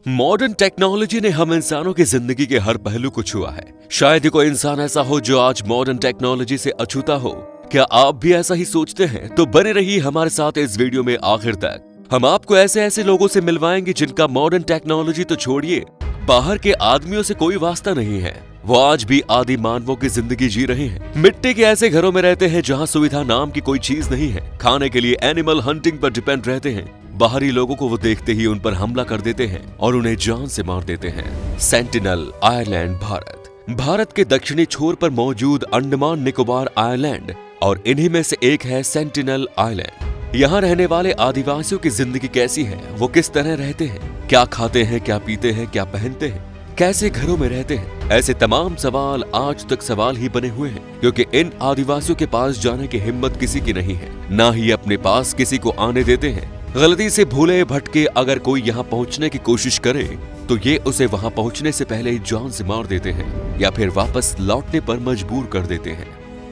Modern technology ने हम इंसानों की जिंदगी के हर पहलू को छुआ है। शायद ही कोई इंसान ऐसा हो जो आज मॉडर्न टेक्नोलॉजी से अछूता हो। क्या आप भी ऐसा ही सोचते हैं? तो बने रहिए हमारे साथ इस वीडियो में आखिर तक। हम आपको ऐसे ऐसे लोगों से मिलवाएंगे जिनका मॉडर्न टेक्नोलॉजी तो छोड़िए, बाहर के आदमियों से कोई वास्ता नहीं है। वो आज भी आदि मानवों की जिंदगी जी रहे हैं। मिट्टी के ऐसे घरों में रहते हैं जहाँ सुविधा नाम की कोई चीज नहीं है। खाने के लिए एनिमल हंटिंग पर डिपेंड रहते हैं। बाहरी लोगों को वो देखते ही उन पर हमला कर देते हैं और उन्हें जान से मार देते हैं। सेंटिनल आइलैंड भारत के दक्षिणी छोर पर मौजूद अंडमान निकोबार आइलैंड और इन्हीं में से एक है सेंटिनल आइलैंड। यहाँ रहने वाले आदिवासियों की जिंदगी कैसी है, वो किस तरह रहते हैं, क्या खाते हैं, क्या पीते हैं, क्या पहनते हैं, कैसे घरों में रहते हैं, ऐसे तमाम सवाल आज तक सवाल ही बने हुए हैं, क्योंकि इन आदिवासियों के पास जाने की हिम्मत किसी की नहीं है, ना ही अपने पास किसी को आने देते हैं। गलती से भूले भटके अगर कोई यहाँ पहुँचने की कोशिश करे तो ये उसे वहाँ पहुँचने से पहले ही जान से मार देते हैं या फिर वापस लौटने पर मजबूर कर देते हैं।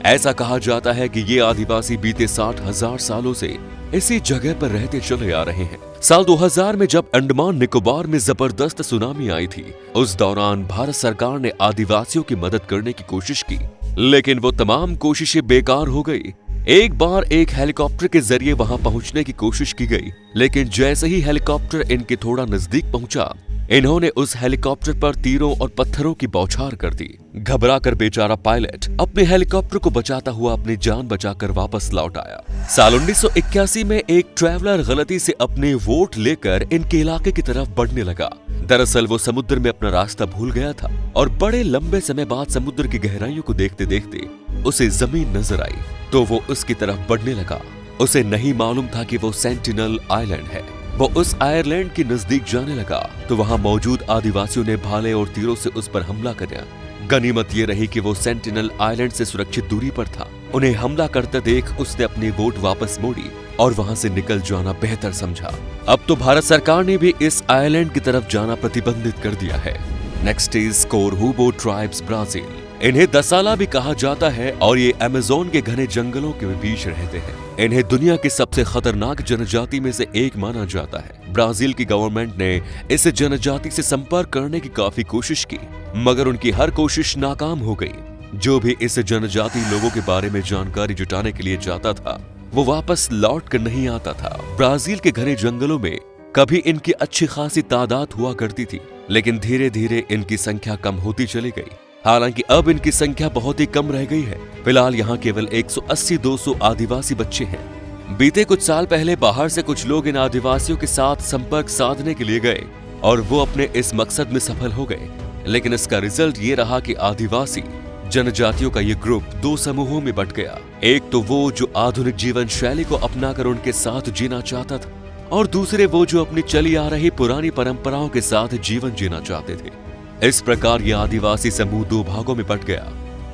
ऐसा कहा जाता है कि ये आदिवासी बीते 60,000 सालों से इसी जगह पर रहते चले आ रहे हैं। साल 2000 में जब अंडमान निकोबार में जबरदस्त सुनामी आई थी, उस दौरान भारत सरकार ने आदिवासियों की मदद करने की कोशिश की, लेकिन वो तमाम कोशिशें बेकार हो गई। एक बार एक हेलीकॉप्टर के जरिए वहां पहुंचने की कोशिश की गई, लेकिन जैसे ही हेलीकॉप्टर इनके थोड़ा नजदीक पहुंचा, इन्होंने उस हेलीकॉप्टर पर तीरों और पत्थरों की बौछार कर दी। घबराकर बेचारा पायलट अपने हेलीकॉप्टर को बचाता हुआ अपनी जान बचाकर वापस लौट आया। साल 1981 में एक ट्रैवलर गलती से अपने वोट लेकर इनके इलाके की तरफ बढ़ने लगा। दरअसल वो समुद्र में अपना रास्ता भूल गया था और बड़े लंबे समय बाद समुद्र की गहराइयों को देखते देखते उसे जमीन नजर आई, तो वो उसकी तरफ बढ़ने लगा। उसे नहीं मालूम था कि वो सेंटिनल आइलैंड है। वो उस आयरलैंड के नजदीक जाने लगा तो वहां मौजूद आदिवासियों ने भाले और तीरों से उस पर हमला किया। गनीमत ये रही कि वो सेंटिनल आइलैंड से सुरक्षित दूरी पर था। उन्हें हमला करते देख उसने अपनी वोट वापस मोड़ी और वहां से निकल जाना बेहतर समझा। अब तो भारत सरकार ने भी इस आइलैंड की तरफ जाना प्रतिबंधित कर दिया है। Next is Korubo tribes Brazil. इन्हें दसाला भी कहा जाता है और ये अमेज़न के घने जंगलों के बीच रहते हैं। इन्हें दुनिया की सबसे खतरनाक जनजाति में से एक माना जाता है। ब्राजील की गवर्नमेंट ने इस जनजाति से संपर्क करने की काफी कोशिश की, मगर उनकी हर कोशिश नाकाम हो गई। जो भी इस जनजाति लोगों के बारे में जानकारी जुटाने के लिए जाता था, वो वापस लौट कर नहीं आता था। ब्राजील के घने जंगलों में कभी इनकी अच्छी खासी तादाद हुआ करती थी, लेकिन धीरे धीरे इनकी संख्या कम होती चली गई। हालांकि अब इनकी संख्या बहुत ही कम रह गई है। फिलहाल यहाँ केवल 180-200 आदिवासी बच्चे हैं। बीते कुछ साल पहले बाहर से कुछ लोग इन आदिवासियों के साथ संपर्क साधने के लिए गए और वो अपने इस मकसद में सफल हो गए, लेकिन इसका रिजल्ट ये रहा कि आदिवासी जनजातियों का ये ग्रुप दो समूहों में बंट गया। एक तो वो जो आधुनिक जीवन शैली को अपनाकर उनके साथ जीना चाहता था, और दूसरे वो जो अपनी चली आ रही पुरानी परंपराओं के साथ जीवन जीना चाहते थे। इस प्रकार यह आदिवासी समूह दो भागों में बंट गया।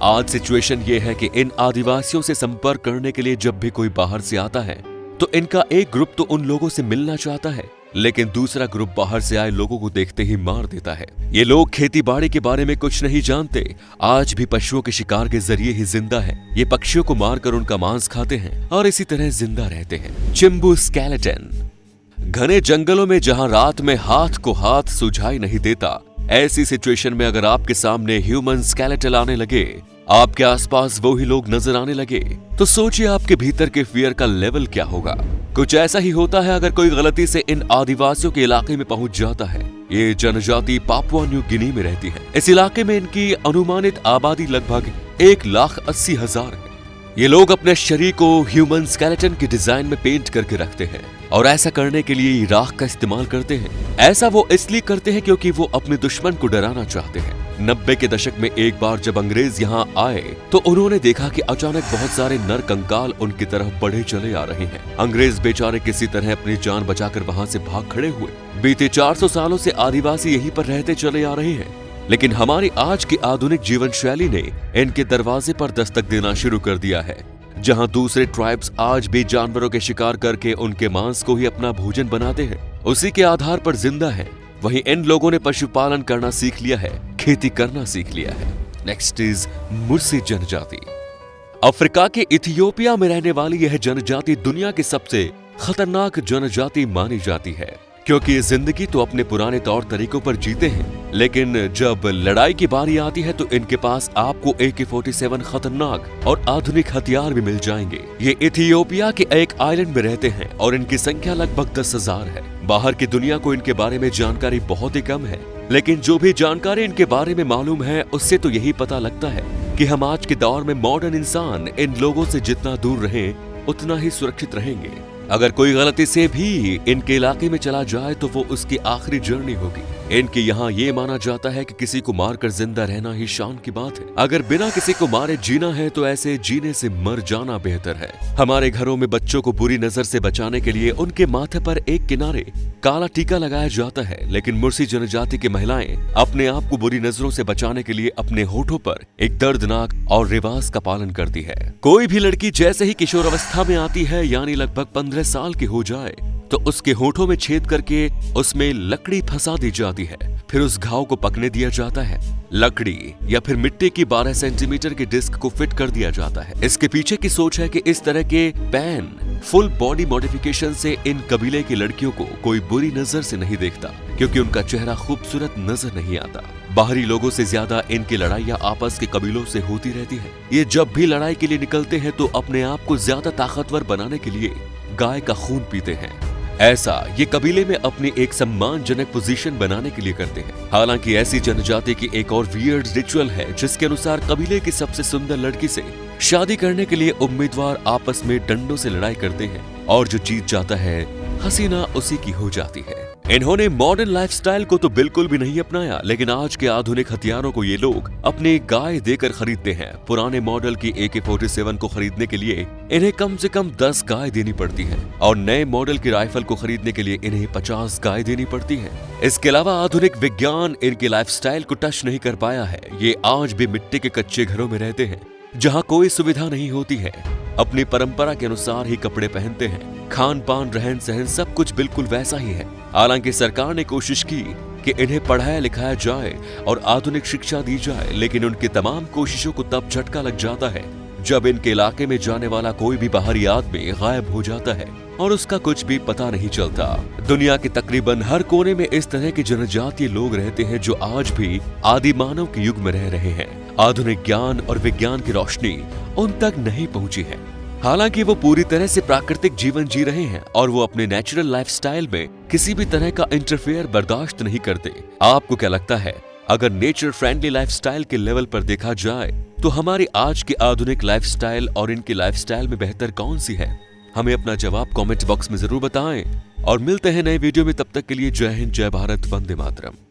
आज सिचुएशन ये है कि इन आदिवासियों से संपर्क करने के लिए जब भी कोई बाहर से आता है तो इनका एक ग्रुप तो उन लोगों से मिलना चाहता है, लेकिन दूसरा ग्रुप बाहर से आए लोगों को देखते ही मार देता है। ये लोग खेती बाड़ी के बारे में कुछ नहीं जानते, आज भी पशुओं के शिकार के जरिए ही जिंदा है। ये पक्षियों को मारकर उनका मांस खाते हैं और इसी तरह जिंदा रहते हैं। चिंबू स्केलेटन। घने जंगलों में जहां रात में हाथ को हाथ सुझाई नहीं देता, ऐसी सिचुएशन में अगर आपके सामने ह्यूमन स्केलेटल आने लगे, आपके आसपास वो ही लोग नजर आने लगे, तो सोचिए आपके भीतर के फियर का लेवल क्या होगा। कुछ ऐसा ही होता है अगर कोई गलती से इन आदिवासियों के इलाके में पहुंच जाता है। ये जनजाति पापुआ न्यू गिनी में रहती है। इस इलाके में इनकी अनुमानित आबादी लगभग 1,80,000 है। ये लोग अपने शरीर को ह्यूमन स्केलेटन के डिजाइन में पेंट करके रखते हैं और ऐसा करने के लिए राख का इस्तेमाल करते हैं। ऐसा वो इसलिए करते हैं क्योंकि वो अपने दुश्मन को डराना चाहते हैं। 90 के दशक में एक बार जब अंग्रेज यहाँ आए तो उन्होंने देखा कि अचानक बहुत सारे नर कंकाल उनकी तरफ बढ़े चले आ रहे हैं। अंग्रेज बेचारे किसी तरह अपनी जान बचाकर वहाँ से भाग खड़े हुए। बीते 400 सालों से आदिवासी यहीं पर रहते चले आ रहे हैं, लेकिन हमारी आज की आधुनिक जीवन शैली ने इनके दरवाजे पर दस्तक देना शुरू कर दिया है। जहां दूसरे ट्राइब्स आज भी जानवरों के शिकार करके उनके मांस को ही अपना भोजन बनाते हैं, उसी के आधार पर जिंदा है, वहीं इन लोगों ने पशुपालन करना सीख लिया है, खेती करना सीख लिया है। नेक्स्ट इज मुर्सी जनजाति। अफ्रीका के इथियोपिया में रहने वाली यह जनजाति दुनिया की सबसे खतरनाक जनजाति मानी जाती है, क्योंकि जिंदगी तो अपने पुराने तौर तरीकों पर जीते हैं, लेकिन जब लड़ाई की बारी आती है तो इनके पास आपको AK-47 खतरनाक और आधुनिक हथियार भी मिल जाएंगे। ये इथियोपिया के एक आइलैंड में रहते हैं और इनकी संख्या लगभग 10,000 है। बाहर की दुनिया को इनके बारे में जानकारी बहुत ही कम है, लेकिन जो भी जानकारी इनके बारे में मालूम है उससे तो यही पता लगता है कि हम आज के दौर में मॉडर्न इंसान इन लोगों से जितना दूर रहें उतना ही सुरक्षित रहेंगे। अगर कोई गलती से भी इनके इलाके में चला जाए तो वो उसकी आखिरी जर्नी होगी। इनके यहाँ ये माना जाता है कि किसी को मारकर जिंदा रहना ही शान की बात है। अगर बिना किसी को मारे जीना है तो ऐसे जीने से मर जाना बेहतर है। हमारे घरों में बच्चों को बुरी नजर से बचाने के लिए उनके माथे पर एक किनारे काला टीका लगाया जाता है, लेकिन मुर्सी जनजाति की महिलाएं अपने आप को बुरी नजरों से बचाने के लिए अपने होठों पर एक दर्दनाक और रिवाज का पालन करती है। कोई भी लड़की जैसे ही किशोरावस्था में आती है, यानी लगभग 15 साल की हो जाए, तो उसके होठों में छेद करके उसमें लकड़ी फंसा दी जाती है। फिर उस घाव को पकने दिया जाता है। लकड़ी या फिर मिट्टी की 12 सेंटीमीटर की डिस्क को फिट कर दिया जाता है। इसके पीछे की सोच है कि इस तरह के पैन फुल बॉडी मॉडिफिकेशन से इन कबीले की लड़कियों को कोई बुरी नजर से नहीं देखता, क्योंकि उनका चेहरा खूबसूरत नजर नहीं आता। बाहरी लोगों से ज्यादा इनकी लड़ाइयाँ आपस के कबीलों से होती रहती है। ये जब भी लड़ाई के लिए निकलते हैं तो अपने आप को ज्यादा ताकतवर बनाने के लिए गाय का खून पीते हैं। ऐसा ये कबीले में अपनी एक सम्मानजनक पोजीशन बनाने के लिए करते हैं। हालांकि ऐसी जनजाति की एक और वियर्ड रिचुअल है जिसके अनुसार कबीले की सबसे सुंदर लड़की से शादी करने के लिए उम्मीदवार आपस में डंडों से लड़ाई करते हैं और जो जीत जाता है हसीना उसी की हो जाती है। इन्होंने मॉडर्न लाइफस्टाइल को तो बिल्कुल भी नहीं अपनाया, लेकिन आज के आधुनिक हथियारों को ये लोग अपनी गाय देकर खरीदते हैं। पुराने मॉडल की AK-47 को खरीदने के लिए इन्हें कम से कम 10 गाय देनी पड़ती है और नए मॉडल की राइफल को खरीदने के लिए इन्हें 50 गाय देनी पड़ती है। इसके अलावा आधुनिक विज्ञान इनके लाइफस्टाइल को टच नहीं कर पाया है। ये आज भी मिट्टी के कच्चे घरों में रहते हैं जहाँ कोई सुविधा नहीं होती है। अपनी परंपरा के अनुसार ही कपड़े पहनते हैं। खान पान रहन सहन सब कुछ बिल्कुल वैसा ही है। हालांकि सरकार ने कोशिश की कि इन्हें पढ़ाया लिखाया जाए और आधुनिक शिक्षा दी जाए, लेकिन उनकी तमाम कोशिशों को तब झटका लग जाता है जब इनके इलाके में जाने वाला कोई भी बाहरी आदमी गायब हो जाता है और उसका कुछ भी पता नहीं चलता। दुनिया के तकरीबन हर कोने में इस तरह के जनजातीय लोग रहते हैं जो आज भी आदि मानव के युग में रह रहे हैं। आधुनिक ज्ञान और विज्ञान की रोशनी उन तक नहीं पहुंची है। हालांकि वो पूरी तरह से प्राकृतिक जीवन जी रहे हैं और वो अपने नेचुरल लाइफस्टाइल में किसी भी तरह का इंटरफेयर बर्दाश्त नहीं करते। आपको क्या लगता है, अगर नेचर फ्रेंडली लाइफस्टाइल के लेवल पर देखा जाए तो हमारी आज की आधुनिक लाइफस्टाइल और इनकी लाइफस्टाइल में बेहतर कौन सी है? हमें अपना जवाब कमेंट बॉक्स में जरूर बताएं और मिलते हैं नए वीडियो में। तब तक के लिए जय हिंद, जय भारत, वंदे मातरम।